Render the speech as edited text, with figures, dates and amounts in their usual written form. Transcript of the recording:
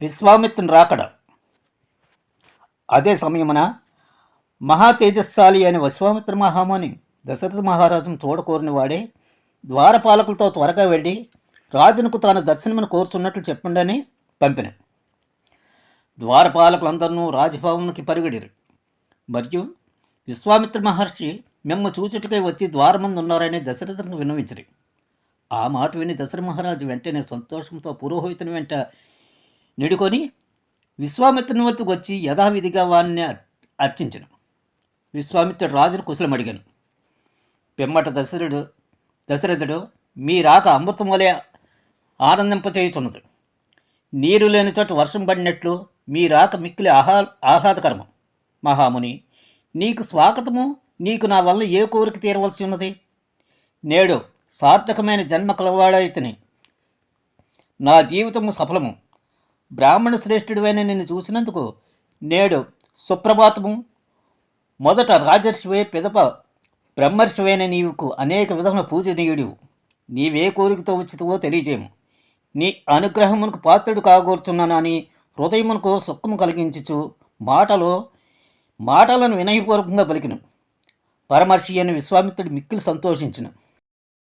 విశ్వామిత్రుని రాకడ. అదే సమయమున మహా తేజస్శాలి అయిన విశ్వామిత్ర మహాముని దశరథ మహారాజును చూడకోరిన వాడే ద్వారపాలకులతో త్వరగా వెళ్ళి రాజునకు తాను దర్శనమును కోరుచున్నట్లు చెప్పండని పంపిన. ద్వారపాలకులందరూ రాజభవన్కి పరిగెడిరు. మరియు విశ్వామిత్ర మహర్షి మిమ్మ చూచుటకై వచ్చి ద్వారమందు ఉన్నారని దశరథునికి విన్నవించరు. ఆ మాట విని దశరథ మహారాజు వెంటనే సంతోషంతో పురోహితుని వెంట నిడుకొని విశ్వామిత్రుని వద్దకు వచ్చి యథావిధిగా వారిని అర్చించను. విశ్వామిత్రుడు రాజును కుశలం అడిగాను. పిమ్మట దశరథుడు మీ రాక అమృతం వలె ఆనందింపచేయుచున్నది. నీరు లేని చోట వర్షం పడినట్లు మీ రాక మిక్కిలి ఆహ్లాదకరము. మహాముని, నీకు స్వాగతము. నీకు నా వల్ల ఏ కోరిక తీరవలసి ఉన్నది? నేడు సార్థకమైన జన్మ కలవాడైతేనే నా జీవితము సఫలము. బ్రాహ్మణ శ్రేష్ఠుడివైన నిన్ను చూసినందుకు నేడు సుప్రభాతము. మొదట రాజర్షివే, పిదప బ్రహ్మర్షివైన నీవుకు అనేక విధముల పూజనీయుడివు. నీవే కోరికతో వచ్చితవో తెలియజేయము. నీ అనుగ్రహమునకు పాత్రుడు కాగోర్చున్నానని హృదయమునకు సుఖము కలిగించుచు మాటలను వినయపూర్వకంగా పలికిను. పరమర్షి అయిన విశ్వామిత్రుడు మిక్కిలి సంతోషించును.